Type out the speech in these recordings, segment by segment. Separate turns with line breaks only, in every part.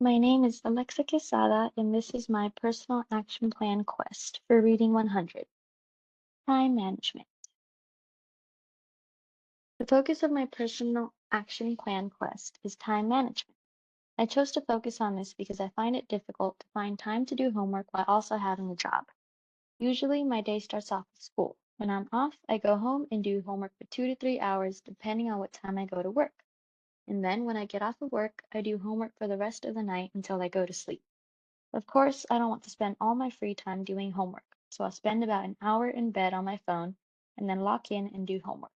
My name is Alexa Quesada, and this is my personal action plan quest for Reading 100, Time Management. The focus of my personal action plan quest is time management. I chose to focus on this because I find it difficult to find time to do homework while also having a job. Usually, my day starts off with school. When I'm off, I go home and do homework for 2 to 3 hours, depending on what time I go to work. And then when I get off of work, I do homework for the rest of the night until I go to sleep. Of course, I don't want to spend all my free time doing homework, so I'll spend about an hour in bed on my phone and then lock in and do homework.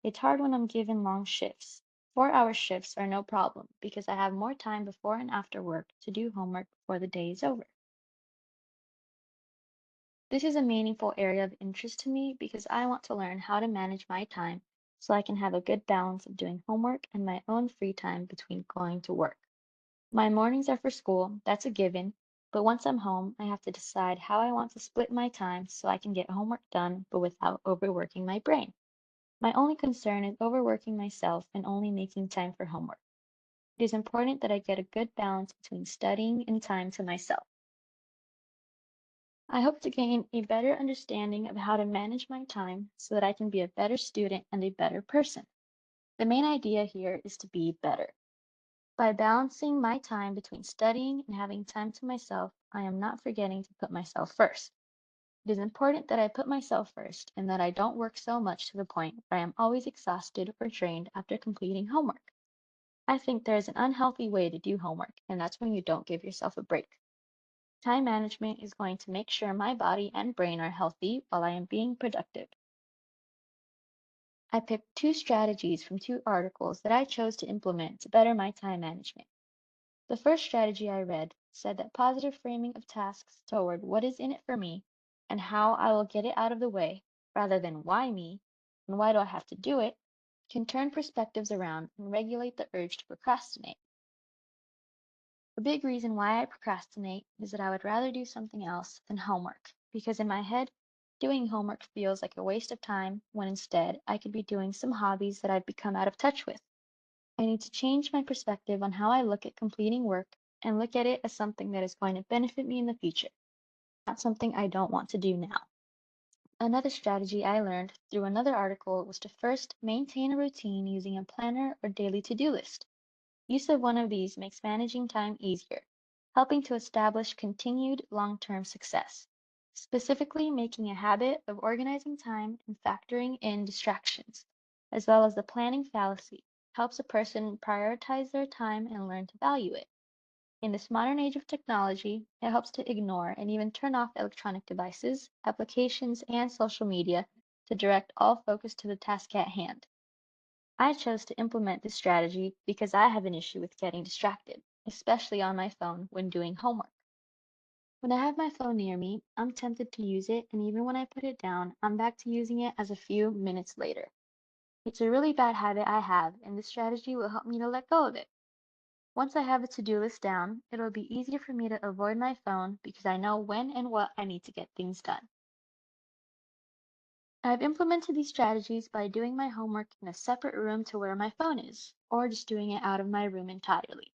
It's hard when I'm given long shifts. 4-hour shifts are no problem because I have more time before and after work to do homework before the day is over. This is a meaningful area of interest to me because I want to learn how to manage my time so I can have a good balance of doing homework and my own free time between going to work. My mornings are for school, that's a given, but once I'm home, I have to decide how I want to split my time so I can get homework done but without overworking my brain. My only concern is overworking myself and only making time for homework. It is important that I get a good balance between studying and time to myself. I hope to gain a better understanding of how to manage my time so that I can be a better student and a better person. The main idea here is to be better. By balancing my time between studying and having time to myself, I am not forgetting to put myself first. It is important that I put myself first and that I don't work so much to the point where I am always exhausted or drained after completing homework. I think there is an unhealthy way to do homework, and that's when you don't give yourself a break. Time management is going to make sure my body and brain are healthy while I am being productive. I picked two strategies from two articles that I chose to implement to better my time management. The first strategy I read said that positive framing of tasks toward what is in it for me and how I will get it out of the way, rather than why me and why do I have to do it, can turn perspectives around and regulate the urge to procrastinate. A big reason why I procrastinate is that I would rather do something else than homework, because in my head, doing homework feels like a waste of time when instead I could be doing some hobbies that I've become out of touch with. I need to change my perspective on how I look at completing work and look at it as something that is going to benefit me in the future, not something I don't want to do now. Another strategy I learned through another article was to first maintain a routine using a planner or daily to-do list. Use of one of these makes managing time easier, helping to establish continued long-term success. Specifically, making a habit of organizing time and factoring in distractions, as well as the planning fallacy, helps a person prioritize their time and learn to value it. In this modern age of technology, it helps to ignore and even turn off electronic devices, applications, and social media to direct all focus to the task at hand. I chose to implement this strategy because I have an issue with getting distracted, especially on my phone when doing homework. When I have my phone near me, I'm tempted to use it, and even when I put it down, I'm back to using it as a few minutes later. It's a really bad habit I have, and this strategy will help me to let go of it. Once I have a to-do list down, it'll be easier for me to avoid my phone because I know when and what I need to get things done. I've implemented these strategies by doing my homework in a separate room to where my phone is, or just doing it out of my room entirely.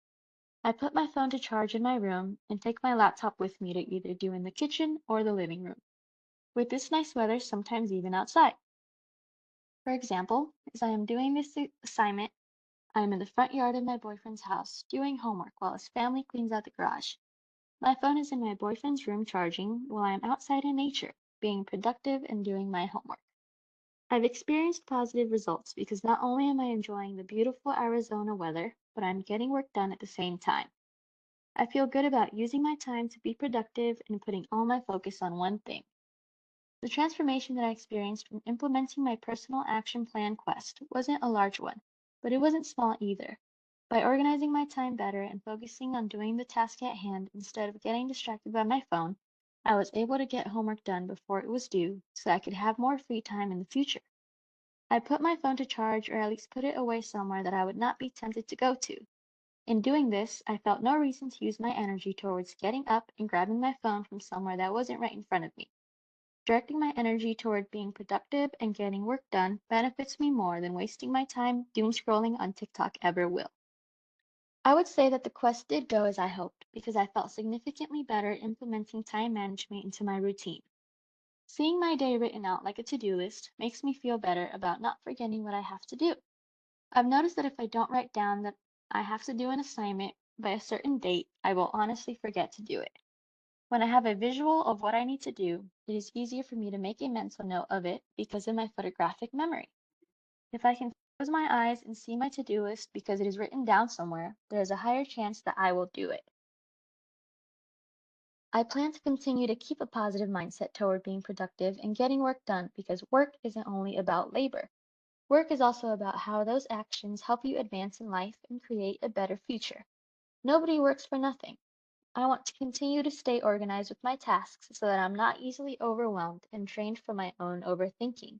I put my phone to charge in my room and take my laptop with me to either do in the kitchen or the living room. With this nice weather, sometimes even outside. For example, as I am doing this assignment, I am in the front yard of my boyfriend's house doing homework while his family cleans out the garage. My phone is in my boyfriend's room charging while I am outside in nature, being productive and doing my homework. I've experienced positive results because not only am I enjoying the beautiful Arizona weather, but I'm getting work done at the same time. I feel good about using my time to be productive and putting all my focus on one thing. The transformation that I experienced from implementing my personal action plan quest wasn't a large one, but it wasn't small either. By organizing my time better and focusing on doing the task at hand instead of getting distracted by my phone, I was able to get homework done before it was due so I could have more free time in the future. I put my phone to charge or at least put it away somewhere that I would not be tempted to go to. In doing this, I felt no reason to use my energy towards getting up and grabbing my phone from somewhere that wasn't right in front of me. Directing my energy toward being productive and getting work done benefits me more than wasting my time doom scrolling on TikTok ever will. I would say that the quest did go as I hoped because I felt significantly better implementing time management into my routine. Seeing my day written out like a to-do list makes me feel better about not forgetting what I have to do. I've noticed that if I don't write down that I have to do an assignment by a certain date, I will honestly forget to do it. When I have a visual of what I need to do, it is easier for me to make a mental note of it because of my photographic memory. If I can close my eyes and see my to-do list because it is written down somewhere, there is a higher chance that I will do it. I plan to continue to keep a positive mindset toward being productive and getting work done because work isn't only about labor. Work is also about how those actions help you advance in life and create a better future. Nobody works for nothing. I want to continue to stay organized with my tasks so that I'm not easily overwhelmed and trained from my own overthinking.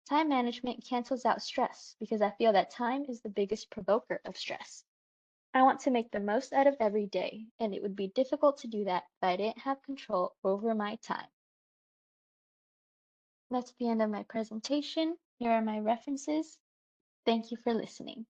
Time management cancels out stress because I feel that time is the biggest provoker of stress. I want to make the most out of every day, and it would be difficult to do that if I didn't have control over my time. That's the end of my presentation. Here are my references. Thank you for listening.